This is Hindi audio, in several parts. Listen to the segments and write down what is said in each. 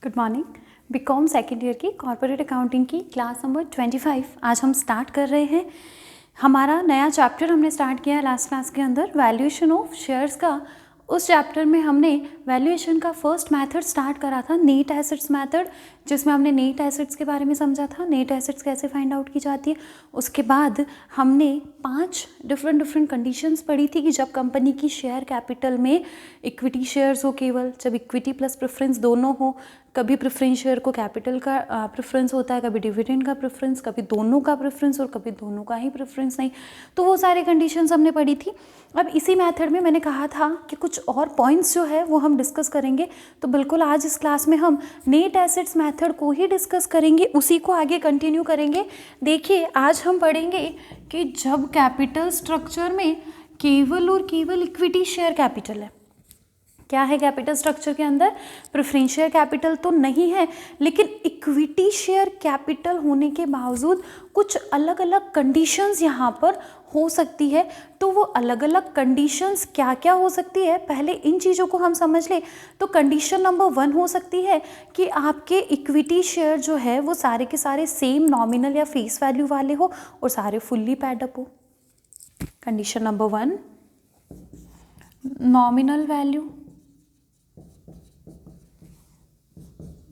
Good morning. BCom second year की कॉर्पोरेट अकाउंटिंग की क्लास नंबर 25 आज हम स्टार्ट कर रहे हैं। हमारा नया चैप्टर हमने स्टार्ट किया है लास्ट क्लास के अंदर, वैल्यूएशन ऑफ शेयर्स का। उस चैप्टर में हमने वैल्यूएशन का फर्स्ट मेथड स्टार्ट करा था, नेट एसेट्स मेथड, जिसमें हमने नेट एसेट्स के बारे में समझा था, नेट एसेट्स कैसे फाइंड आउट की जाती है। उसके बाद हमने 5 डिफरेंट कंडीशंस पढ़ी थी कि जब कंपनी की शेयर कैपिटल में इक्विटी शेयर्स हो, केवल जब इक्विटी प्लस प्रेफरेंस दोनों हो, कभी प्रेफरेंस शेयर को कैपिटल का प्रेफरेंस होता है, कभी डिविडेंड का प्रेफरेंस, कभी दोनों का प्रेफरेंस और कभी दोनों का ही प्रेफरेंस नहीं। तो वो सारी कंडीशंस हमने पढ़ी थी। अब इसी मेथड में मैंने कहा था कि कुछ और पॉइंट्स जो है वो हम डिस्कस करेंगे, तो बिल्कुल आज इस क्लास में हम नेट एसेट्स मेथड को ही डिस्कस करेंगे, उसी को आगे कंटिन्यू करेंगे। देखिए, आज हम पढ़ेंगे कि जब कैपिटल स्ट्रक्चर में केवल और केवल इक्विटी शेयर कैपिटल है। क्या है कैपिटल स्ट्रक्चर के अंदर? प्रेफरेंस शेयर कैपिटल तो नहीं है, लेकिन इक्विटी शेयर कैपिटल होने के बावजूद कुछ अलग अलग कंडीशंस यहाँ पर हो सकती है। तो वो अलग अलग कंडीशंस क्या क्या हो सकती है, पहले इन चीज़ों को हम समझ लें। तो कंडीशन नंबर 1 हो सकती है कि आपके इक्विटी शेयर जो है वो सारे के सारे सेम नॉमिनल या फेस वैल्यू वाले हो और सारे फुल्ली पैड अप हो। कंडीशन नंबर 1, नॉमिनल वैल्यू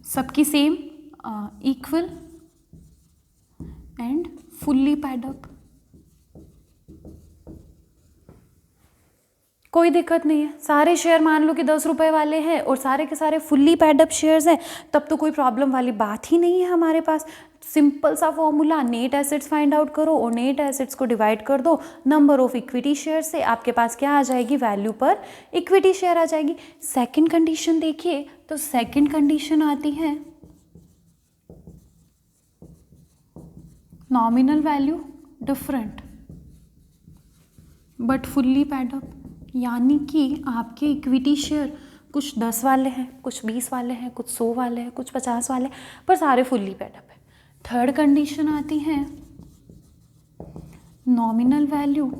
सबकी same, equal and fully paid up. कोई दिक्कत नहीं है, सारे शेयर मान लो कि 10 रुपए वाले हैं और सारे के सारे फुल्ली पैड अप शेयर्स हैं, तब तो कोई प्रॉब्लम वाली बात ही नहीं है हमारे पास। सिंपल सा formula, net assets find out करो और नेट एसेट्स को डिवाइड कर दो नंबर ऑफ इक्विटी शेयर से, आपके पास क्या आ जाएगी? वैल्यू पर इक्विटी शेयर आ जाएगी। सेकंड कंडीशन देखिए, तो सेकंड कंडीशन आती है nominal value different but fully paid up, यानी कि आपके इक्विटी शेयर कुछ 10 वाले हैं, कुछ 20 वाले हैं, कुछ 100 वाले हैं, कुछ 50 वाले हैं, पर सारे फुल्ली पैड अप है। थर्ड कंडीशन आती है nominal value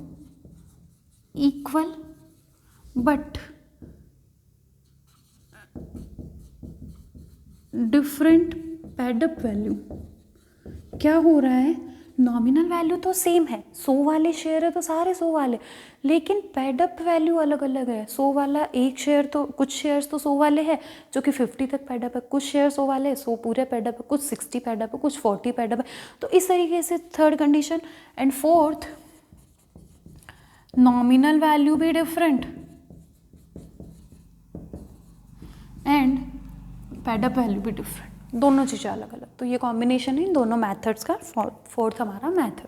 equal but different pad up value. क्या हो रहा है? नॉमिनल वैल्यू तो सेम है, 100 वाले शेयर है तो सारे 100 वाले, लेकिन पैड अप वैल्यू अलग अलग है। 100 वाला एक शेयर, तो कुछ शेयर्स तो 100 वाले हैं जो कि 50 तक पैड अप है, कुछ शेयर 100 वाले 100 पूरे पैड अप है, कुछ 60 पैड अप है, कुछ 40 पैड अप है। तो इस तरीके से third condition. And fourth, nominal value भी different and paid up value भी डिफरेंट, दोनों चीज़ें अलग अलग। तो ये कॉम्बिनेशन है इन दोनों मेथड्स का, फोर्थ हमारा मेथड।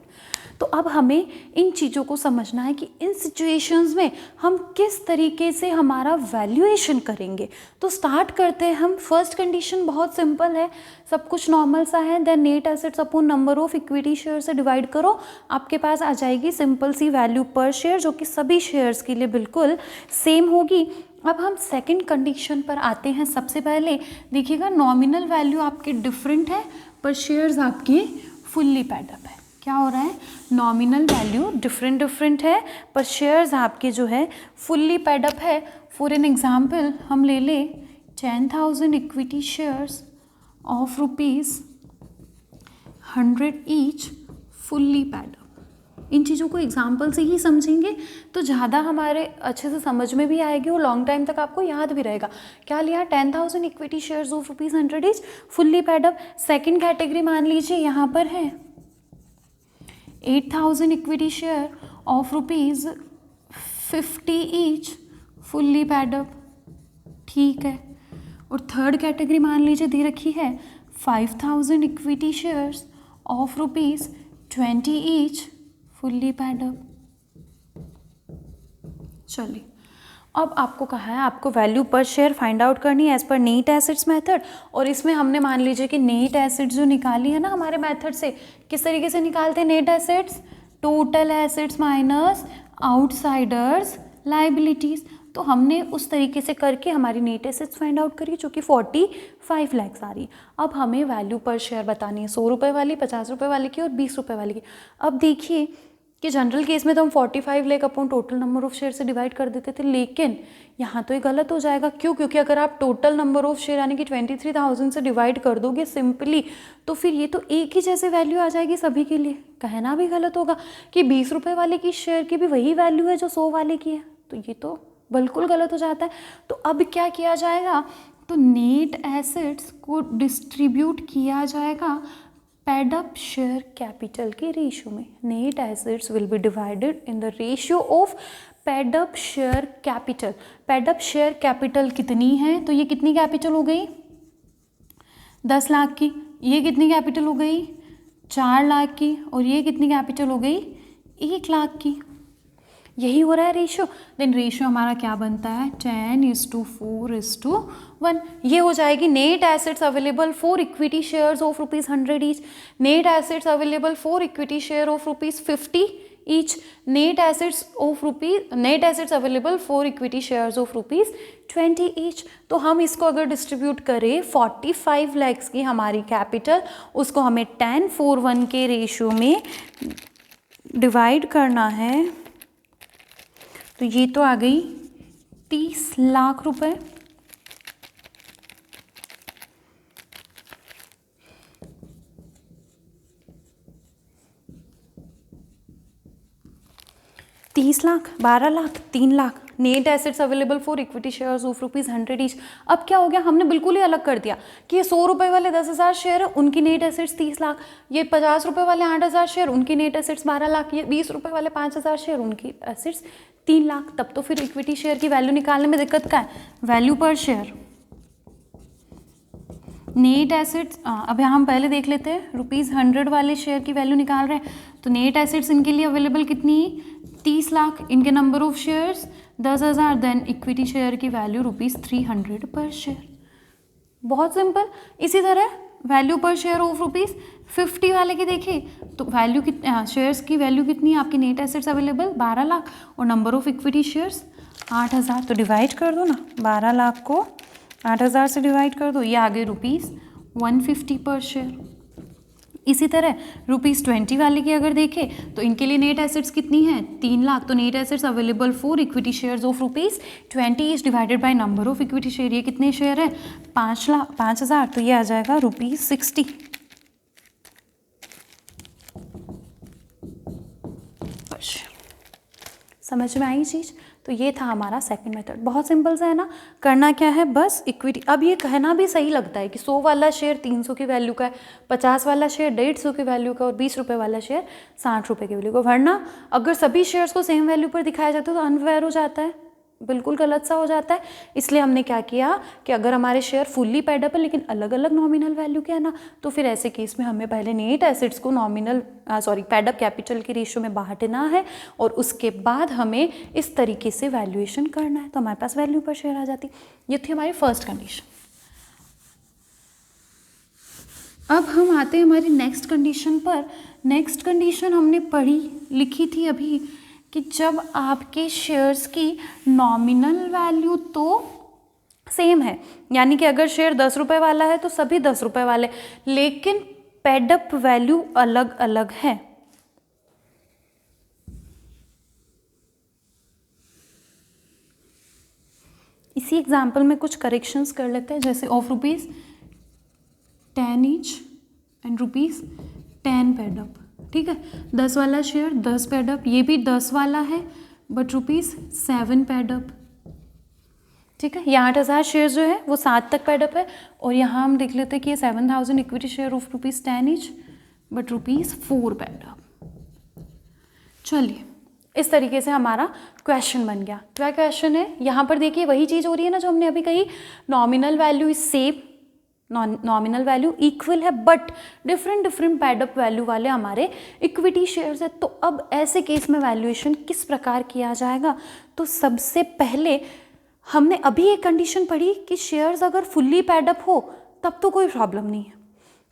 तो अब हमें इन चीज़ों को समझना है कि इन सिचुएशंस में हम किस तरीके से हमारा वैल्यूएशन करेंगे। तो स्टार्ट करते हैं हम। फर्स्ट कंडीशन बहुत सिंपल है, सब कुछ नॉर्मल सा है। Then net assets upon number of equity share से डिवाइड करो, आपके पास आ जाएगी सिंपल सी वैल्यू पर शेयर, जो कि सभी शेयर्स के लिए बिल्कुल सेम होगी। अब हम सेकंड कंडीशन पर आते हैं। सबसे पहले देखिएगा, नॉमिनल वैल्यू आपके डिफरेंट है पर शेयर्स आपके फुल्ली पैड अप है। क्या हो रहा है? नॉमिनल वैल्यू डिफरेंट है पर शेयर्स आपके जो है फुल्ली पैड अप है। फॉर एन एग्जांपल हम ले लें 10,000 equity shares of ₹100 each fully paid up. इन चीज़ों को एग्जाम्पल से ही समझेंगे तो ज़्यादा हमारे अच्छे से समझ में भी आएगी और लॉन्ग टाइम तक आपको याद भी रहेगा। क्या लिया? 10,000 equity shares of ₹100 each fully paid up. Second category मान लीजिए यहाँ पर है 8,000 equity share of ₹50 each fully paid up, ठीक है। और थर्ड कैटेगरी मान लीजिए दे रखी है 5,000 equity shares of ₹20 each fully paid up. चलिए, अब आपको कहा है आपको value per share find out करनी है as per net assets method. और इसमें हमने मान लीजिए कि नेट एसेट्स जो निकाली है ना हमारे मेथड से, किस तरीके से निकालते हैं net assets? Total assets minus outsiders liabilities. तो हमने उस तरीके से करके हमारी नेट एसेट्स फाइंड आउट करी, जो कि 45 लाख आ रही। अब हमें वैल्यू पर शेयर बतानी है 100 रुपये वाली, 50 रुपये वाले की और 20 रुपये वाले की। अब देखिए, कि जनरल केस में तो हम 45 lakh upon total number of share से डिवाइड कर देते थे, लेकिन यहाँ तो ये गलत हो जाएगा। क्यों? क्योंकि अगर आप टोटल नंबर ऑफ शेयर यानी कि 23,000 से डिवाइड कर दोगे सिंपली, तो फिर ये तो एक ही जैसे वैल्यू आ जाएगी सभी के लिए। कहना भी गलत होगा कि 20 रुपये वाले की शेयर की भी वही वैल्यू है जो 100 वाले की है, तो ये तो बिल्कुल गलत हो जाता है। तो अब क्या किया जाएगा, तो नेट एसेट्स को डिस्ट्रीब्यूट किया जाएगा पेड अप शेयर कैपिटल के रेशियो में। Net assets will be divided in the ratio of paid up share capital. Paid up share capital कितनी है, तो ये कितनी कैपिटल हो गई 10 लाख की, ये कितनी कैपिटल हो गई 4 लाख की, और ये कितनी कैपिटल हो गई 1 लाख की। यही हो रहा है रेशियो। देन रेशियो हमारा क्या बनता है 10:4:1। ये हो जाएगी net assets available for equity shares of ₹100 each, net assets available for equity share of ₹50 each, net assets available for equity shares of ₹20 each. तो हम इसको अगर डिस्ट्रीब्यूट करें 45 लाख की हमारी कैपिटल, उसको हमें 10:1 के रेशियो में डिवाइड करना है, तो ये तो आ गई 30 लाख रुपए। तीस lakh, 12 lakh, 3 lakh. Net assets available for equity shares of ₹100 each. अब क्या हो गया, हमने बिल्कुल ही अलग कर दिया कि ये 100 रुपये वाले 10,000 शेयर है, उनकी नेट एसेट्स 30 लाख, ये 50 रुपये वाले 8,000 शेयर, उनकी नेट एसेट्स 12 लाख, ये 20 रुपये वाले 5,000 शेयर, उनकी एसेट्स 3 लाख। तब तो फिर इक्विटी शेयर की वैल्यू निकालने में दिक्कत क्या है, value per share. Net assets अब यहाँ हम पहले देख लेते हैं, ₹100 वाले शेयर की वैल्यू निकाल रहे हैं, तो नेट एसेट्स इनके लिए अवेलेबल कितनी 30 लाख, इनके number of shares 10,000, then equity share की वैल्यू ₹300 पर शेयर। बहुत सिंपल। इसी तरह वैल्यू पर शेयर ऑफ ₹50 वाले की देखिए, तो वैल्यू शेयर्स की वैल्यू कितनी है आपकी, नेट एसेट्स अवेलेबल 12 लाख और नंबर ऑफ इक्विटी शेयर्स 8,000, तो डिवाइड कर दो ना, 12 लाख को 8,000 से डिवाइड कर दो, ये आ गए ₹150 पर शेयर। इसी तरह ₹20 वाले की अगर देखें तो इनके लिए नेट एसेट्स कितनी है 3 लाख, तो net assets available for equity shares of ₹20 is divided by number of equity share, ये कितने शेयर है 5,000, तो ये आ जाएगा ₹60 पर शेयर। समझ में आई चीज़? तो ये था हमारा सेकंड मेथड। बहुत सिंपल सा है ना, करना क्या है बस इक्विटी। अब ये कहना भी सही लगता है कि 100 वाला शेयर 300 की वैल्यू का है, 50 वाला शेयर 150 की वैल्यू का, और 20 रुपये वाला शेयर 60 रुपये की वैल्यू का। वरना अगर सभी शेयर्स को सेम वैल्यू पर दिखाया जाता है तो अनफेयर हो जाता है, बिल्कुल गलत सा हो जाता है। इसलिए हमने क्या किया कि अगर हमारे शेयर फुल्ली पेड अप है लेकिन अलग अलग नॉमिनल वैल्यू के है ना, तो फिर ऐसे केस में हमें पहले नेट एसेट्स को पेड अप कैपिटल के रेशियो में बांटना है, और उसके बाद हमें इस तरीके से वैल्यूएशन करना है, तो हमारे पास वैल्यू पर शेयर आ जाती। ये थी हमारी फर्स्ट कंडीशन। अब हम आते हैं हमारी नेक्स्ट कंडीशन पर। नेक्स्ट कंडीशन हमने लिखी थी अभी कि जब आपके शेयर्स की नॉमिनल वैल्यू तो सेम है, यानी कि अगर शेयर 10 रुपये वाला है तो सभी 10 रुपये वाले, लेकिन पेड अप वैल्यू अलग अलग है। इसी एग्जाम्पल में कुछ करेक्शंस कर लेते हैं, जैसे of ₹10 each and ₹10 paid up. ठीक है, 10 वाला शेयर 10 पेड अप, ये भी 10 वाला है बट ₹7 पेड अप। ठीक है, ये 8,000 शेयर जो है वो 7 तक पेड अप है, और यहाँ हम देख लेते हैं कि ये 7,000 equity share of ₹10 each but ₹4 paid up. चलिए, इस तरीके से हमारा क्वेश्चन बन गया। क्या क्वेश्चन है, यहाँ पर देखिए वही चीज़ हो रही है ना जो हमने अभी कही, nominal value is same, nominal value equal है but different paid up value वाले हमारे इक्विटी शेयर्स है। तो अब ऐसे केस में वैल्यूएशन किस प्रकार किया जाएगा, तो सबसे पहले हमने अभी एक कंडीशन पढ़ी कि शेयर्स अगर फुल्ली पेड अप हो तब तो कोई प्रॉब्लम नहीं है,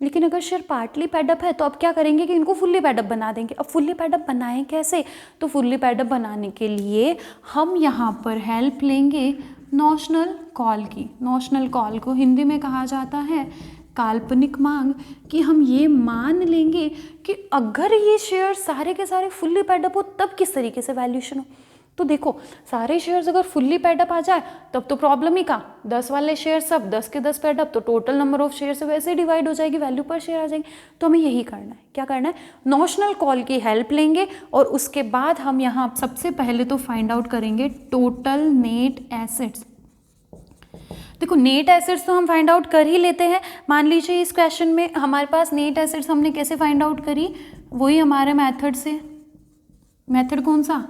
लेकिन अगर शेयर पार्टली पेड अप है तो अब क्या करेंगे कि इनको फुल्ली पेड अप बना देंगे। अब फुल्ली पेड अप बनाएं कैसे, तो फुल्ली पेड अप बनाने के लिए हम यहाँ पर हेल्प लेंगे नॉशनल कॉल की। नॉशनल कॉल को हिंदी में कहा जाता है काल्पनिक मांग कि हम ये मान लेंगे कि अगर ये शेयर सारे के सारे फुल्ली पैडअप हो तब किस तरीके से वैल्यूएशन हो। तो देखो सारे शेयर्स अगर फुल्ली पैडअप आ जाए तब तो प्रॉब्लम ही कहाँ, 10 वाले शेयर सब 10 के 10 पैडअप, तो टोटल नंबर ऑफ शेयर से वैसे डिवाइड हो जाएगी, वैल्यू पर शेयर आ जाएगी। तो हमें यही करना है, क्या करना है, नोशनल कॉल की हेल्प लेंगे और उसके बाद हम यहाँ सबसे पहले तो फाइंड आउट करेंगे टोटल नेट एसेट्स। देखो नेट एसेट्स तो हम फाइंड आउट कर ही लेते हैं। मान लीजिए इस क्वेश्चन में हमारे पास नेट एसेट्स हमने कैसे फाइंड आउट करी, वही हमारे मेथड से, मेथड कौन सा,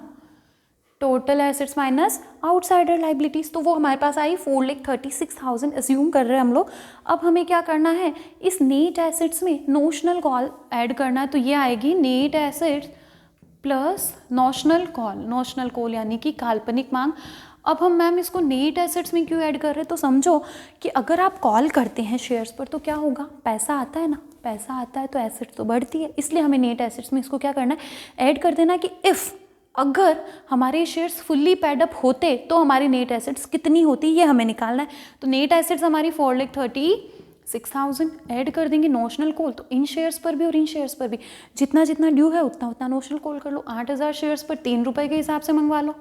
total assets minus outsider liabilities. तो वो हमारे पास आई 4,36,000 अज्यूम कर रहे हैं हम लोग। अब हमें क्या करना है, इस नेट एसेट्स में नोशनल कॉल ऐड करना है। तो ये आएगी net assets plus notional call, notional call यानी कि काल्पनिक मांग। अब हम मैम इसको नेट एसेट्स में क्यों ऐड कर रहे हैं, तो समझो कि अगर आप कॉल करते हैं शेयर्स पर तो क्या होगा, पैसा आता है ना, पैसा आता है तो एसेट्स तो बढ़ती है, इसलिए हमें नेट एसेट्स में इसको क्या करना है, ऐड कर देना कि इफ़ अगर हमारे शेयर्स फुल्ली पैडअप होते तो हमारी नेट एसेट्स कितनी होती, ये हमें निकालना है। तो नेट एसेट्स हमारी 4,36,000 ऐड कर देंगे नोशनल कॉल, तो इन शेयर्स पर भी और इन शेयर्स पर भी जितना जितना ड्यू है उतना उतना नोशनल कॉल कर लो। 8,000 शेयर्स पर 3 रुपये के हिसाब से मंगवा लो,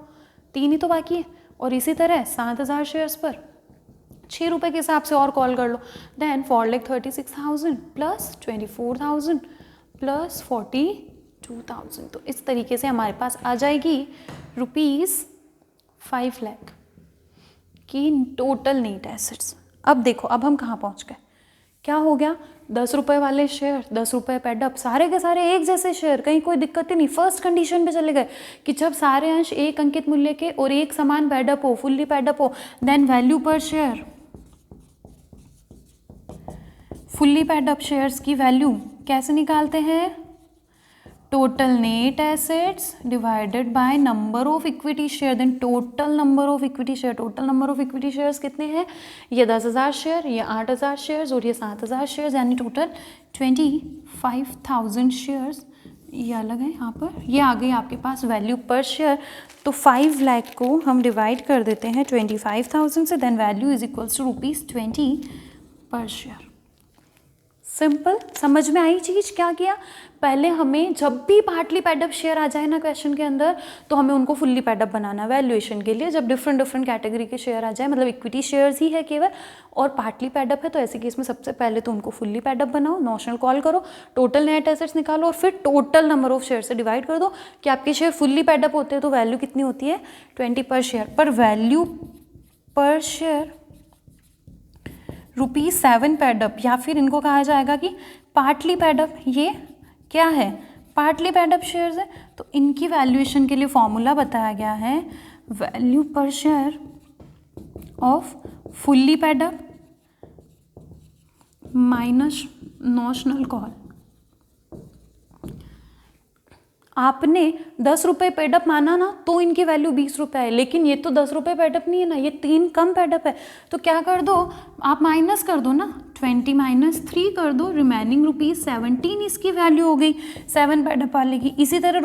3 ही तो बाकी है। और इसी तरह 7,000 शेयर्स पर 6 रुपये के हिसाब से और कॉल कर लो। देन 4,36,000 प्लस 24,000 प्लस 42,000, तो इस तरीके से हमारे पास आ जाएगी ₹5 लाख की टोटल नेट एसेट्स। अब देखो अब हम कहाँ पहुँच गए, क्या हो गया, 10 रुपये वाले शेयर 10 रुपये पैडअप, सारे के सारे एक जैसे शेयर, कहीं कोई दिक्कत ही नहीं। फर्स्ट कंडीशन पे चले गए कि जब सारे अंश एक अंकित मूल्य के और एक समान पैडअप हो, फुल्ली पैडअप हो, then value per share, fully paid up shares की वैल्यू कैसे निकालते हैं, total net assets divided by number of equity share, then total number of equity share. Total number of equity shares कितने हैं, ये 10,000 शेयर, ये 8,000 शेयर्स और ये 7,000 शेयर्स, यानी टोटल 25,000 शेयर्स। ये अलग है यहाँ पर, ये आ गई आपके पास वैल्यू पर शेयर। तो 5 लाख को हम डिवाइड कर देते हैं 25,000 से, then value is equals to ₹20 per share. Simple, समझ में आई चीज़, क्या किया, पहले हमें जब भी पार्टली पैडअप शेयर आ जाए ना क्वेश्चन के अंदर तो हमें उनको फुल्ली पैडअप बनाना वैल्यूएशन के लिए। जब डिफरेंट डिफरेंट कैटेगरी के शेयर आ जाए, मतलब इक्विटी शेयर्स ही है केवल और पार्टली पैडअप है, तो ऐसे केस में सबसे पहले तो उनको फुल्ली पैडअप बनाओ, नोशनल कॉल करो, टोटल नेट एसेट्स निकालो और फिर टोटल नंबर ऑफ शेयर से डिवाइड कर दो कि आपके शेयर फुल्ली पैडअप होते हैं तो वैल्यू कितनी होती है, 20 पर शेयर। पर वैल्यू पर शेयर ₹7 पैडअप, या फिर इनको कहा जाएगा कि पार्टली पैडअप, ये क्या है, पार्टली पैडअप शेयर्स है, तो इनकी वैल्यूएशन के लिए फॉर्मूला बताया गया है value per share of fully paid up minus notional call. आपने 10 रुपये पैडअप माना ना तो इनकी वैल्यू 20 रुपये है, लेकिन ये तो 10 रुपये पैडअप नहीं है ना, ये 3 कम पैडअप है, तो क्या कर दो आप माइनस कर दो ना, 20 माइनस 3 कर दो, रिमेनिंग ₹17 इसकी वैल्यू हो गई 7 पैडअप वाले की। इसी तरह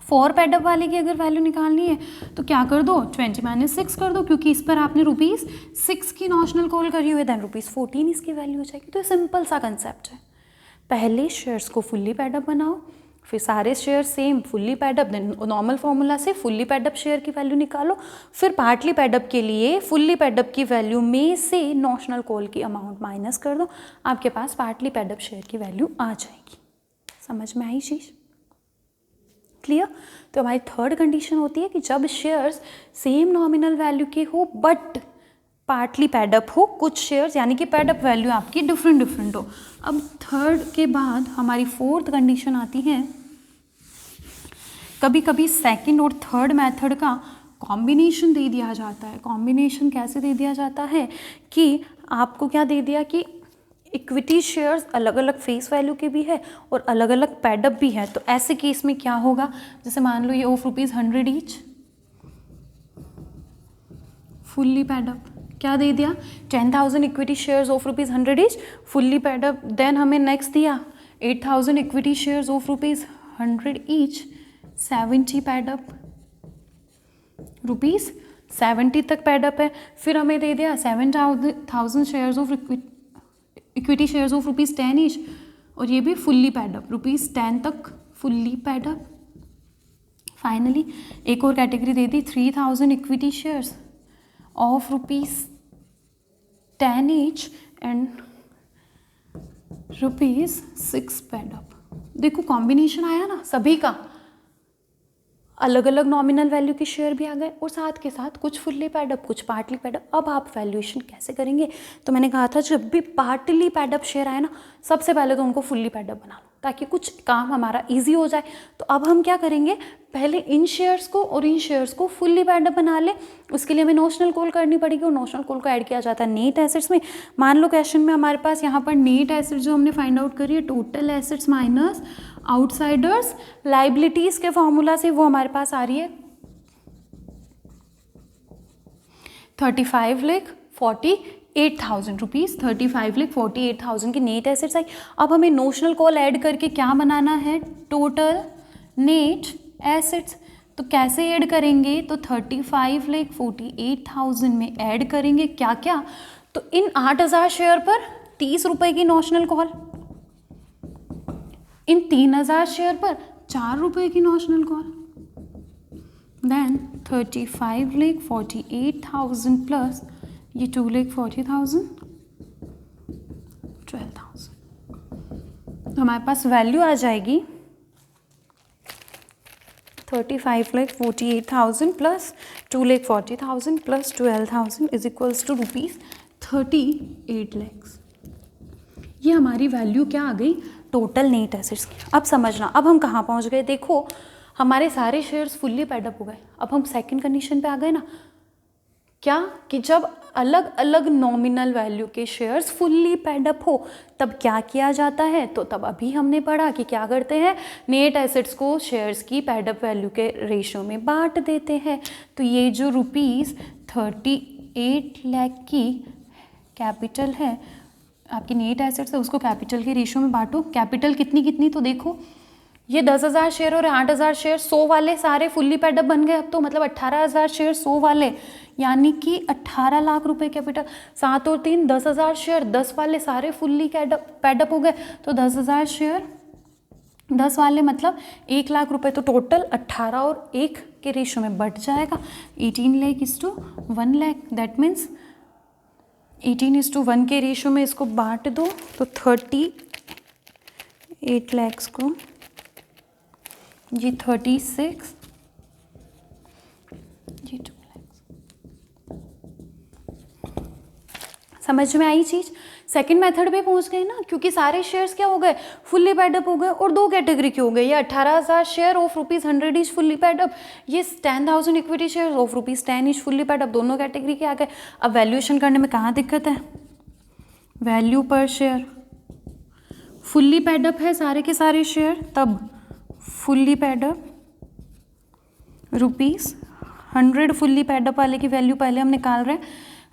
₹4 पैडअप वाले की अगर वैल्यू निकालनी है तो क्या कर दो, 20 माइनस 6 कर दो, क्योंकि इस पर आपने ₹6 की नोशनल कॉल करी हुई है, देन ₹14 इसकी वैल्यू हो जाएगी। तो सिंपल सा कंसेप्ट है, पहले शेयर्स को फुल्ली पैडअप बनाओ, फिर सारे share same fully paid up, then normal formula से फुल्ली पैडअप शेयर की वैल्यू निकालो, फिर पार्टली पैडअप के लिए फुल्ली पैडअप की वैल्यू में से नोशनल कॉल की अमाउंट माइनस कर दो, आपके पास पार्टली पैडअप शेयर की वैल्यू आ जाएगी। समझ में आई चीज़, क्लियर। तो हमारी थर्ड कंडीशन होती है कि जब शेयर्स सेम नॉमिनल वैल्यू के हो बट पार्टली पैडअप हो, कुछ शेयर्स यानी कि पैडअप वैल्यू आपकी डिफरेंट हो। अब थर्ड के बाद हमारी फोर्थ कंडीशन आती है, कभी कभी सेकंड और थर्ड मेथड का कॉम्बिनेशन दे दिया जाता है। कॉम्बिनेशन कैसे दे दिया जाता है कि आपको क्या दे दिया कि इक्विटी शेयर्स अलग अलग फेस वैल्यू के भी है और अलग अलग पैडअप भी है, तो ऐसे केस में क्या होगा, जैसे मान लो ये ऑफ ₹100 ईच फुल्ली पैडअप, क्या दे दिया 10,000 equity shares of ₹100 each fully paid up, then हमें नेक्स्ट दिया 8,000 equity shares of ₹100 each 70 paid up, ₹70 तक पैडअप है, फिर हमें दे दिया 7,000 shares of equity shares of ₹10 each, और ये भी फुल्ली पैड अप, ₹10 तक फुल्ली पैड अप। फाइनली एक और category they the, 3000 equity shares of ₹10 each and ₹6 pad up. देखो कॉम्बिनेशन आया ना सभी का, अलग अलग नॉमिनल वैल्यू के शेयर भी आ गए और साथ के साथ कुछ फुल्ली पैडअप, कुछ पार्टली पैडअप। अब आप वैल्यूएशन कैसे करेंगे? तो मैंने कहा था जब भी पार्टली पैडअप शेयर आए ना, सबसे पहले तो उनको फुल्ली पैडअप बना लो ताकि कुछ काम हमारा इजी हो जाए। तो अब हम क्या करेंगे, पहले इन शेयर्स को और इन शेयर्स को फुल्ली पैडअप बना ले। उसके लिए हमें नोशनल कॉल करनी पड़ेगी और नोशनल कॉल को ऐड किया जाता है नेट एसेट्स में। मान लो क्वेश्चन में हमारे पास यहाँ पर नेट एसेट्स जो हमने फाइंड आउट करी है, total assets minus outsiders liabilities के फॉर्मूला से, वो हमारे पास आ रही है 35,48,000 रुपीज़। 35,48,000 की नेट एसेट्स आई। अब हमें नोशनल कॉल ऐड करके क्या बनाना है, टोटल नेट एसेट्स। तो कैसे ऐड करेंगे, तो 35,48,000 में ऐड करेंगे क्या क्या, तो इन 8,000 शेयर पर 30 रुपए की नोशनल कॉल, इन 3,000 शेयर पर 4 रुपए की नोशनल कॉल, देन 35,48,000 प्लस ये 2,40,000, 12,000। तो हमारे पास वैल्यू आ जाएगी 35,48,000 plus 2,40,000 plus 12,000 is equals to ₹38 lakhs। ये हमारी वैल्यू क्या आ गई, टोटल नेट एसेट्स की। अब समझना, अब हम कहाँ पहुँच गए, देखो हमारे सारे शेयर्स फुल्ली पैडअप हो गए। अब हम सेकंड कंडीशन पे आ गए ना, क्या कि जब अलग अलग नॉमिनल वैल्यू के शेयर्स फुल्ली पैडअप हो तब क्या किया जाता है। तो तब अभी हमने पढ़ा कि क्या करते हैं, नेट एसेट्स को शेयर्स की पैडअप वैल्यू के रेशियो में बांट देते हैं। तो ये जो ₹38 लाख की कैपिटल है, आपकी नेट एसेट्स है, उसको कैपिटल के रेशियो में बांटो। कैपिटल कितनी कितनी, तो देखो ये 10,000 शेयर और 8,000 शेयर, 100 वाले सारे फुल्ली पैडअप बन गए। अब तो मतलब 18,000 शेयर 100 वाले, यानी कि 18 लाख रुपए कैपिटल। 7 और 3 10,000 शेयर, 10 वाले सारे फुल्ली पैडअप हो गए। तो 10,000 शेयर 10 वाले मतलब 1 लाख रुपए। तो टोटल 18 और 1 के रेशियो में बढ़ जाएगा। 18 lakh is to 1 lakh, that means 18:1 के रेशियो में इसको बांट दो। तो 38 lakhs को जी 36, जी 2 lakhs। समझ में आई चीज? सेकंड मेथड पे पहुंच गए ना, क्योंकि सारे शेयर्स क्या हो गए, फुल्ली पैडअप हो गए। और दो कैटेगरी के हो गए, ये 18,000 share of ₹100 each fully paid up, ये 10,000 equity share of ₹10 each fully paid up, दोनों कैटेगरी के आ गए। अब वैल्यूएशन करने में कहाँ दिक्कत है, value per share fully paid up है सारे के सारे शेयर, तब फुल्ली पैडअप ₹100 फुल्ली पैडअप वाले की वैल्यू पहले हम निकाल रहे हैं।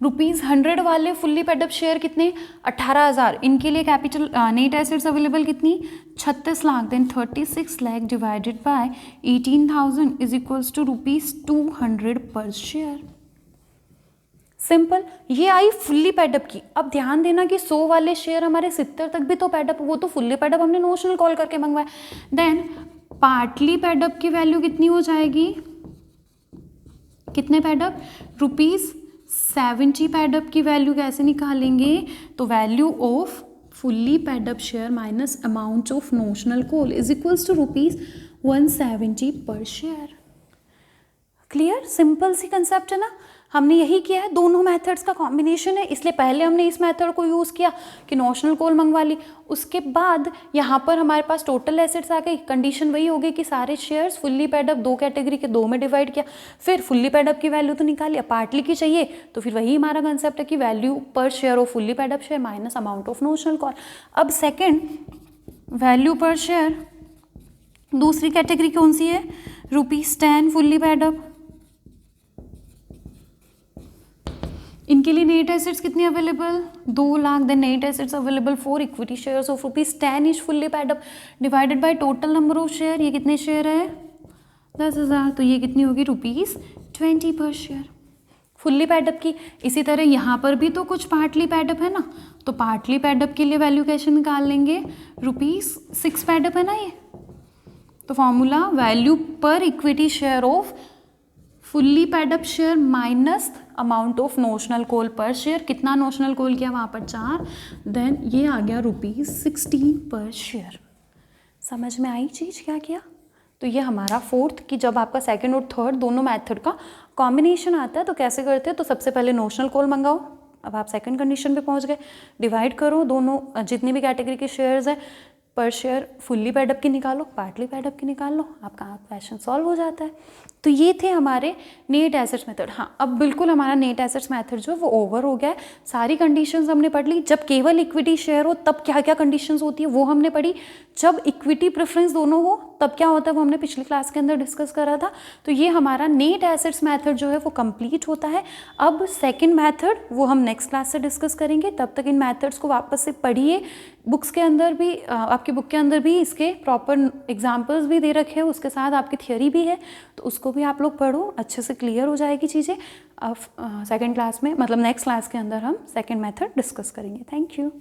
₹100 वाले फुल्ली पैडअप शेयर कितने, 18,000। इनके लिए कैपिटल नेट एसेट्स अवेलेबल कितनी, 36 lakh. Then 36 lakh divided by 18,000 is equals to ₹200 per share. Simple, ये आई फुल्ली पैडअप की। अब ध्यान देना कि 100 वाले शेयर हमारे 70 तक भी तो पैडअप, वो तो फुल्ली पैडअप हमने नोशनल कॉल करके मंगवाया। देन पार्टली पैडअप की वैल्यू कितनी हो जाएगी, कितने पैडअप, ₹70 पैडअप की वैल्यू कैसे निकालेंगे, तो value of fully paid up share minus amount of notional call is equals to ₹170 per share. Clear, simple सी कंसेप्ट है ना। हमने यही किया है, दोनों मेथड्स का कॉम्बिनेशन है, इसलिए पहले हमने इस मेथड को यूज़ किया कि नोशनल कॉल मंगवा ली। उसके बाद यहाँ पर हमारे पास टोटल एसेट्स आ गई। कंडीशन वही हो गई कि सारे शेयर्स फुल्ली पैडअप, दो कैटेगरी के, दो में डिवाइड किया। फिर फुल्ली पैडअप की वैल्यू तो निकाली, अब पार्टली की चाहिए, तो फिर वही हमारा कंसेप्ट है कि value per share of fully paid up share minus amount of notional call. अब सेकेंड, वैल्यू पर शेयर दूसरी कैटेगरी कौन सी है, ₹10 फुल्ली पैडअप। इनके लिए नेट एसेट्स कितनी available, 2 lakh. Then net assets available for equity shares of ₹10 each fully paid up divided by total number of share. ये कितने शेयर है, 10,000, तो ये कितनी होगी, ₹20 पर शेयर। फुल्ली पैडअप की। इसी तरह यहाँ पर भी तो कुछ पार्टली पैडअप है ना, तो पार्टली पैडअप के लिए वैल्यू कैसे निकाल लेंगे, ₹6 पैडअप है ना ये, तो फॉर्मूला वैल्यू पर equity share of fully paid up share minus amount of notional call पर शेयर। कितना नोशनल कॉल किया वहाँ पर 4, देन ये आ गया ₹16 पर शेयर। समझ में आई चीज़ क्या किया। तो ये हमारा फोर्थ कि जब आपका सेकंड और थर्ड दोनों मेथड का कॉम्बिनेशन आता है तो कैसे करते हैं, तो सबसे पहले नोशनल कॉल मंगाओ। अब आप सेकंड कंडीशन पे पहुंच गए, डिवाइड करो दोनों जितनी भी कैटेगरी के शेयर्स है पर शेयर फुल्ली पैडअप की निकालो, पार्टली पैडअप की निकाल लो, आपका क्वेश्चन सॉल्व हो जाता है। तो ये थे हमारे नेट एसेट्स मेथड। हाँ, अब बिल्कुल हमारा नेट एसेट्स मेथड जो है वो ओवर हो गया है। सारी कंडीशंस हमने पढ़ ली। जब केवल इक्विटी शेयर हो तब क्या क्या कंडीशंस होती है वो हमने पढ़ी। जब इक्विटी प्रेफरेंस दोनों हो तब क्या होता है वो हमने पिछली क्लास के अंदर डिस्कस करा था। तो ये हमारा नेट एसेट्स मेथड जो है वो कंप्लीट होता है। अब सेकेंड मैथड वो हम नेक्स्ट क्लास से डिस्कस करेंगे। तब तक इन मैथड्स को वापस से पढ़िए। बुक्स के अंदर भी आपकी बुक के अंदर भी इसके प्रॉपर एग्जाम्पल्स भी दे रखे हैं, उसके साथ आपकी थियोरी भी है, तो उसको भी आप लोग पढ़ो, अच्छे से क्लियर हो जाएगी चीज़ें। अब सेकंड क्लास में मतलब नेक्स्ट क्लास के अंदर हम सेकंड मेथड डिस्कस करेंगे। Thank you.